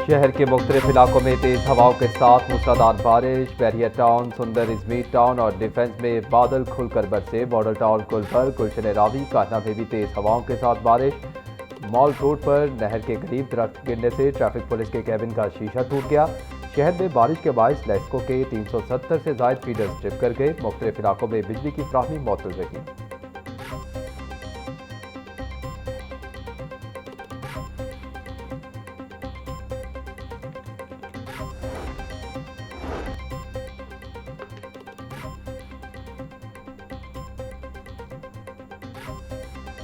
शहर के मुख्तलिफ इलाकों में तेज़ हवाओं के साथ मूसलाधार बारिश। बैरिया टाउन, सुंदर इजमीर टाउन और डिफेंस में बादल खुलकर बरसे। मॉडल टाउन कुलपर, गुलशन रावी, कान्हा में भी तेज़ हवाओं के साथ बारिश। मॉल रोड पर नहर के करीब दरख्त गिरने से ट्रैफिक पुलिस के कैबिन का शीशा टूट गया। शहर में बारिश के बायस लेस्को के 370 से ज़ायद फीडर्स ट्रिप कर गए। मुख्तलिफ इलाकों में बिजली की फ्राहमी मुअत्तल रही।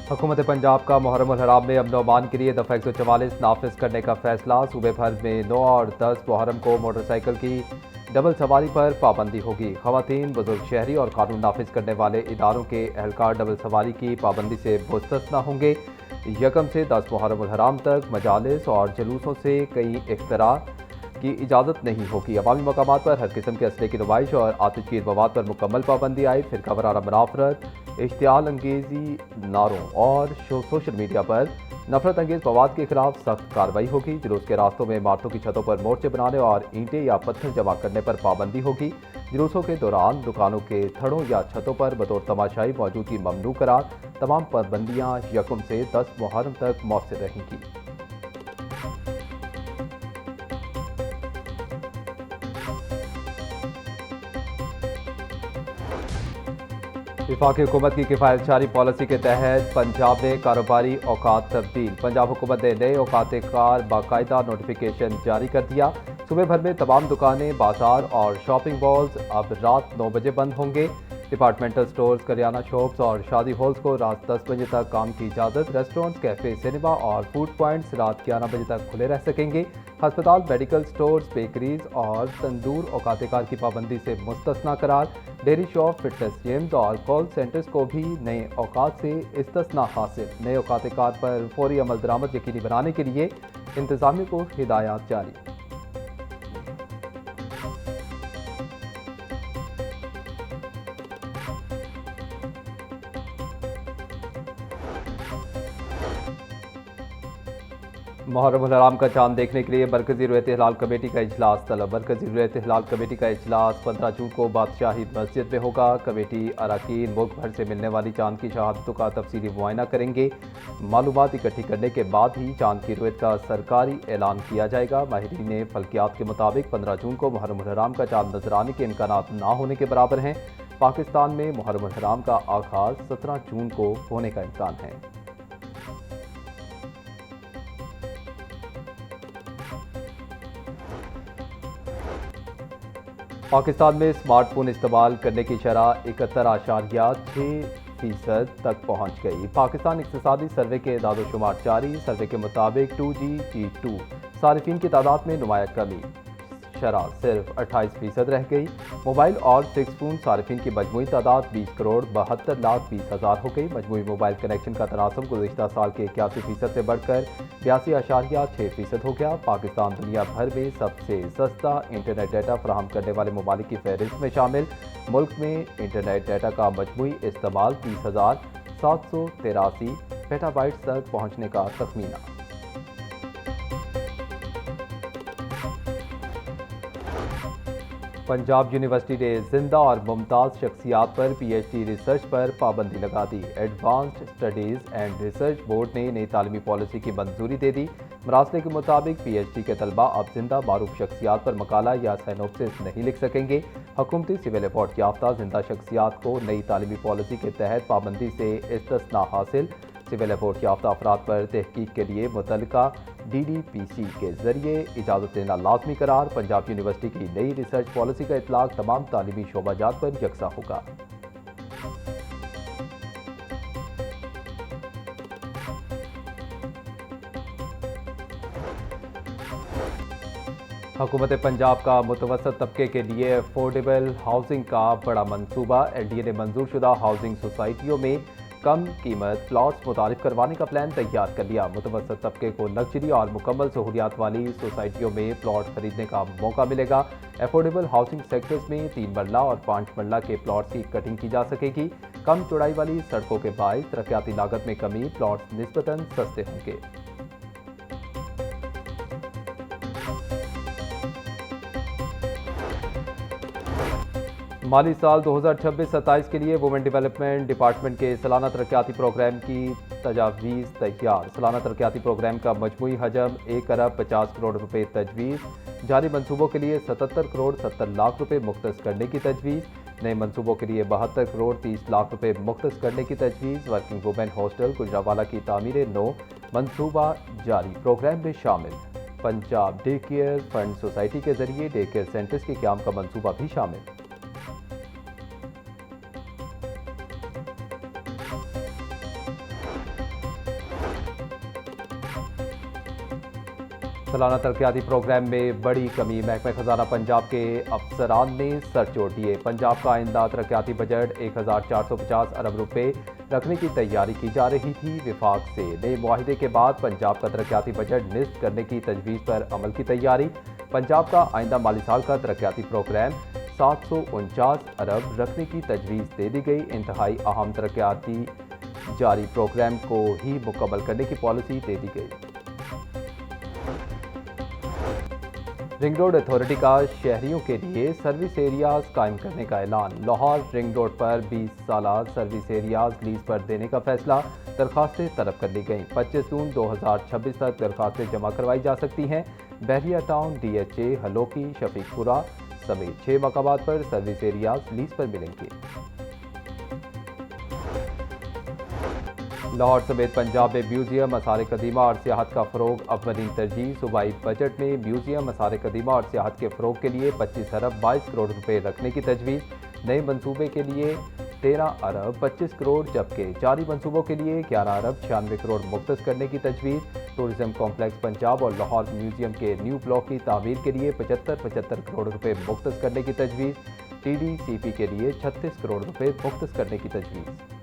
हुकूमत पंजाब का मुहर्रम उल हराम में अमन व अमान के लिए दफ़ा 144 नाफिज करने का फैसला। सूबे भर में 9 और 10 मुहर्रम को मोटरसाइकिल की डबल सवारी पर पाबंदी होगी। ख़वातीन, बुजुर्ग शहरी और कानून नाफिज करने वाले इदारों के एहलकार डबल सवारी की पाबंदी से मुस्तस्ना होंगे। यकम से 10 मुहर्रम उल हराम तक मजालिस और जुलूसों से कई इख्तरा की इजाज़त नहीं होगी। अवामी मकामात पर हर किस्म के असले की नुमाइश और आतिशगीर मवाद पर मुकम्मल पाबंदी आयद। फिरका वाराना मुनाफरत, इश्तियाल अंगेजी नारों और सोशल मीडिया पर नफरत अंगेज मवाद के खिलाफ सख्त कार्रवाई होगी। जुलूस के रास्तों में इमारतों की छतों पर मोर्चे बनाने और ईंटें या पत्थर जमा करने पर पाबंदी होगी। जुलूसों के दौरान दुकानों के थड़ों या छतों पर बतौर तमाशाई मौजूदगी ममनू करार। तमाम पाबंदियाँ यकम से 10 मुहर्रम तक मौसर रहेंगी। वफाकी हुकूमत की किफ़ायतशारी पॉलिसी के तहत पंजाब में कारोबारी औकात तब्दील। पंजाब हुकूमत ने नए औकात कार बाकायदा नोटिफिकेशन जारी कर दिया। सूबे भर में तमाम दुकानें, बाजार और शॉपिंग मॉल्स अब रात 9 बजे बंद होंगे। डिपार्टमेंटल स्टोर्स, करियाना शॉप्स और शादी हॉल्स को रात 10 बजे तक काम की इजाज़त। रेस्टोरेंट्स, कैफ़े, सिनेमा और फूड पॉइंट्स रात 11 बजे तक खुले रह सकेंगे। हस्पताल, मेडिकल स्टोर्स, बेकरीज और तंदूर औकात-ए-कार की पाबंदी से मुस्तस्ना करार। डेयरी शॉप, फिटनेस जिम्स और कॉल सेंटर्स को भी नए औकात से इस्तिस्ना हासिल। नए औकात-ए-कार पर फौरी अमल दरामद यकीनी बनाने के लिए इंतजामिया को हिदायत जारी। मुहर्रम उल हराम का चांद देखने के लिए मरकजी रुयत हिलाल कमेटी का इजलास तलब। मरकजी रुयत हिलाल कमेटी का इजलास 15 जून को बादशाही मस्जिद में होगा। कमेटी अरकान मुल्क भर से मिलने वाली चांद की शहादतों का तफसीली मुआयना करेंगे। मालूमात इकट्ठी करने के बाद ही चांद की रुयत का सरकारी ऐलान किया जाएगा। माहिरीन फल्कियात के मुताबिक 15 जून को मुहर्रम उल हराम का चांद नजर आने के इम्कानात ना होने के बराबर हैं। पाकिस्तान में मुहर्रम उल हराम का आगाज 17 जून को होने का इम्कान है। पाकिस्तान में स्मार्टफोन इस्तेमाल करने की शरह 71.6% तक पहुंच गई। पाकिस्तान इक्तिसादी सर्वे के दादोशुमार जारी। सर्वे के मुताबिक 2G G2 सारिफिन की तादाद में नुमाया कमी, शरह सिर्फ 28% रह गई। मोबाइल और फिक्स फोन सारिफिन की मजमूई तादाद 20,72,20,000 हो गई। मजमूई मोबाइल कनेक्शन का तनासब गुज़िश्ता साल के 81% से बढ़कर 82.6% हो गया। पाकिस्तान दुनिया भर में सबसे सस्ता इंटरनेट डाटा फराहम करने वाले ममालिक की फहरिस्त में शामिल। मुल्क में इंटरनेट डाटा का मजमूई इस्तेमाल 30,783 पेटाबाइट्स तक पहुँचने का तखमीना। पंजाब यूनिवर्सिटी ने जिंदा और मुमताज़ शख्सियात पर PhD रिसर्च पर पाबंदी लगा दी। Advanced studies and research board ने नई तालीमी पॉलिसी की मंजूरी दे दी। मरासले के मुताबिक PhD के तलबा अब जिंदा मारूफ शख्सियात पर मकाला या साइनोप्सिस नहीं लिख सकेंगे। हुकूमती सिविल अवार्ड याफ्ता जिंदा शख्सियात को नई तालीमी पॉलिसी के तहत पाबंदी से इस्तिस्ना हासिल। सिविल अवार्ड याफ्ता अफराद पर तहकीक के लिए मुतल्लिका DDPC के जरिए इजाज़त लेना लाजमी करार। पंजाब यूनिवर्सिटी की नई रिसर्च पॉलिसी का इतलाक तमाम तालीमी शोबाजात पर यकसा होगा। हुकूमत पंजाब का मुतवसत तबके के लिए अफोर्डेबल हाउसिंग का बड़ा मंसूबा। LDA ने मंजूर शुदा हाउसिंग सोसाइटियों में कम कीमत प्लॉट्स मुतारिफ करवाने का प्लान तैयार कर लिया। मुतवसत तबके को लग्जरी और मुकम्मल सहूलियात वाली सोसाइटियों में प्लॉट खरीदने का मौका मिलेगा। अफोर्डेबल हाउसिंग सेक्टर्स में 3 मरला और 5 मरला के प्लॉट्स की कटिंग की जा सकेगी। कम चौड़ाई वाली सड़कों के बायस तरक्याती लागत में कमी, प्लॉट्स निस्बतन सस्ते होंगे। माली साल 2026-27 के लिए वुमेन डेवलपमेंट डिपार्टमेंट के सालाना तरक्याती प्रोग्राम की तजावीज़ तैयार। सालाना तरक्याती प्रोग्राम का मजमूई हजम 1 अरब 50 करोड़ रुपए तजवीज़। जारी मंसूबों के लिए 77 करोड़ 70 लाख रुपए मुख्तस करने की तजवीज़। नए मंसूबों के लिए 72 करोड़ 30 लाख रुपए मुख्तस करने की तजवीज़। वर्किंग वुमेन हॉस्टल गुजरावाला की तामीर नो मंसूबा जारी प्रोग्राम में शामिल। Punjab day care fund society के जरिए डे केयर सेंटर्स के क़याम का मंसूबा भी शामिल। सालाना तरक्याती प्रोग्राम में बड़ी कमी। महकमा खजाना पंजाब के अफसरान ने सर जोड़ दिए। पंजाब का आइंदा तरक्याती बजट 1450 अरब रुपए रखने की तैयारी की जा रही थी। विफाक से नए मुआहिदे के बाद पंजाब का तरक्याती बजट निस्फ करने की तजवीज़ पर अमल की तैयारी। पंजाब का आइंदा माली साल का तरक्याती प्रोग्राम 749 अरब रखने की तजवीज़ दे दी गई। इंतहाई अहम तरक्याती जारी प्रोग्राम को ही मुकम्मल करने की पॉलिसी दे दी गई। रिंग रोड अथॉरिटी का शहरियों के लिए सर्विस एरियाज कायम करने का ऐलान। लाहौर रिंग रोड पर 20 साला सर्विस एरियाज लीज पर देने का फैसला। दरखास्तें तलब कर ली गईं। 25 जून 2026 तक दरखास्तें जमा करवाई जा सकती हैं। बहरिया टाउन, DHA, हलोकी, शफीकपुरा समेत 6 मकामात पर सर्विस एरियाज लीज पर मिलेंगे। लाहौर समेत पंजाब में म्यूजियम, आसार कदीमा और सियाहत का फ़रोग अव्वलीन तरजीह। सूबाई बजट में म्यूजियम, आसार कदीमा और सियाहत के फ़रोग के लिए 25 अरब 22 करोड़ रुपए रखने की तजवीज़। नए मंसूबे के लिए 13 अरब 25 करोड़, जबकि जारी मंसूबों के लिए 11 अरब 96 करोड़ मुख्तस करने की तजवीज़। टूरिज्म कॉम्प्लेक्स पंजाब और लाहौर म्यूजियम के न्यू ब्लॉक की तामीर के लिए 75 करोड़ रुपए मुख्तस करने की तजवीज़। TDCP के लिए 36 करोड़ रुपए मुख्तस करने की तजवीज़।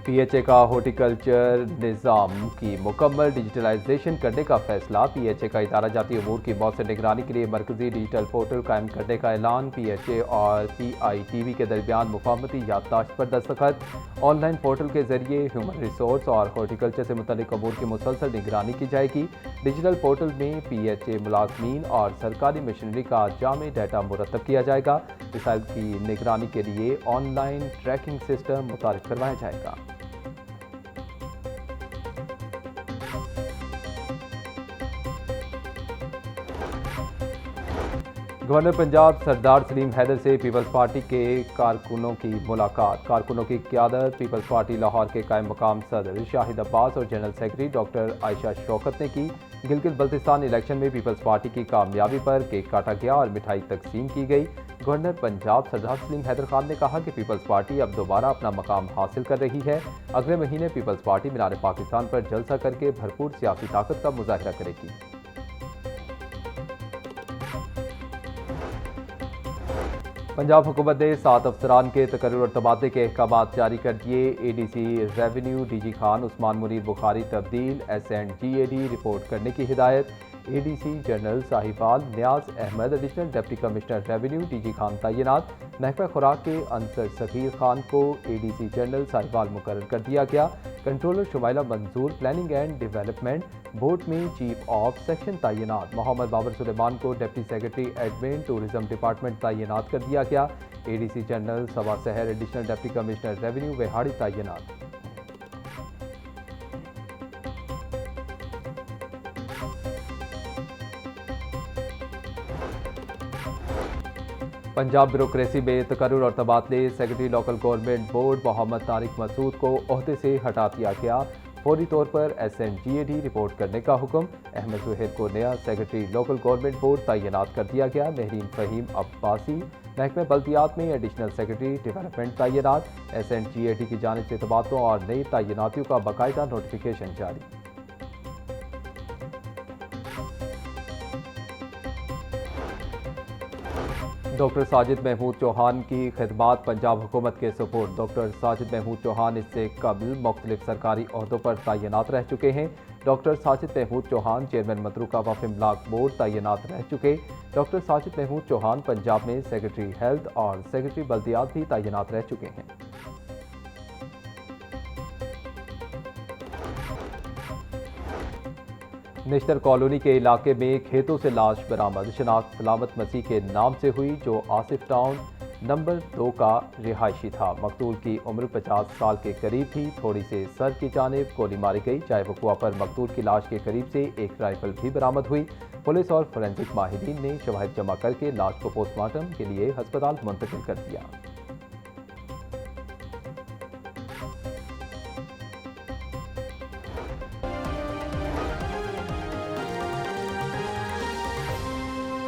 PHA का हॉर्टिकल्चर निज़ाम की मुकम्मल डिजिटलाइजेशन करने का फैसला। PHA का इदारा जाती अमूर की मौसर निगरानी के लिए मरकजी डिजिटल पोर्टल कायम करने का ऐलान। PHA और PITV के दरमियान मुफाहमती याददाश्त पर दस्तखत। ऑनलाइन पोर्टल के जरिए ह्यूमन रिसोर्स और हॉर्टिकल्चर से मुतल्लिक अमूर की मुसलसल निगरानी की जाएगी। डिजिटल पोर्टल में PHA मुलाजमीन और सरकारी मशीनरी का जामे डाटा मुरतब किया जाएगा। मिसाइल की निगरानी के लिए ऑनलाइन ट्रैकिंग सिस्टम मुतारिफ करवाया जाएगा। गवर्नर पंजाब सरदार सलीम हैदर से पीपल्स पार्टी के कारकुनों की मुलाकात। कारकुनों की क़यादत पीपल्स पार्टी लाहौर के कायम मकाम सदर शाहिद अब्बास और general secretary doctor Ayesha Shaukat ने की। गिलगित बल्तिस्तान इलेक्शन में पीपल्स पार्टी की कामयाबी पर केक काटा गया और मिठाई तकसीम की गई। गवर्नर पंजाब सरदार सलीम हैदर खान ने कहा कि पीपल्स पार्टी अब दोबारा अपना मकाम हासिल कर रही है। अगले महीने पीपल्स पार्टी मीनार पाकिस्तान पर जलसा करके भरपूर सियासी ताकत का मुजाहिरा करेगी। पंजाब हुकूमत ने 7 अफसरान के तकर्रुर और तबादले के अहकामात जारी कर दिए। ADC revenue DG Khan Usman Munir Bukhari तब्दील। SNGAD रिपोर्ट करने की हिदायत। ADC general Sahiwal Niaz Ahmad additional deputy commissioner revenue DG Khan तैनात। महकमा खुराक के अंसर सगीर खान को ADC जनरल साहिबाल मुकर्रर कर दिया गया। Controller Shumaila Manzoor planning and development board में चीफ ऑफ सेक्शन तैनात। मोहम्मद बाबर सुलेमान को deputy secretary admin tourism department तैनात कर दिया गया। ADC general Saba Sehar additional deputy commissioner revenue Vehari तैनात। पंजाब ब्यूरोक्रेसी में तकर्रुर और तबादले। Secretary local government board Mohammad Tariq Masood को ओहदे से हटा दिया गया। फौरी तौर पर SNGAD रिपोर्ट करने का हुक्म। अहमद सुहेल को नया सेक्रेटरी लोकल गवर्नमेंट बोर्ड तैनात कर दिया गया। महरीन फ़हीम अब्बासी महकमे बल्दियात में एडिशनल सेक्रेटरी डेवलपमेंट तैनात। SNGAD की जानिब से तबादलों और नई तैनातियों का बाकायदा नोटिफिकेशन जारी। डॉक्टर साजिद महमूद चौहान की खिदमात पंजाब हुकूमत के सपोर्ट। डॉक्टर साजिद महमूद चौहान इससे कबल मुख्तलिफ सरकारी ओहदों पर तैनात रह चुके हैं। डॉक्टर साजिद महमूद चौहान चेयरमैन मदरूका वफ़ इमलाक बोर्ड तैनात रह चुके। डॉक्टर साजिद महमूद चौहान पंजाब में सेक्रेटरी हेल्थ और सेक्रेटरी बल्दियात भी तैनात रह चुके हैं। निश्तर कॉलोनी के इलाके में खेतों से लाश बरामद। शनाख्त सलामत मसीह के नाम से हुई, जो आसिफ टाउन नंबर 2 का रिहायशी था। मकतूल की उम्र 50 साल के करीब थी। थोड़ी से सर की जानिब गोली मारी गई। चाय वकुआ पर मकतूल की लाश के करीब से एक राइफल भी बरामद हुई। पुलिस और फोरेंसिक माहिरीन ने शवाहिद जमा करके लाश को पोस्टमार्टम के लिए अस्पताल मुंतकिल कर दिया।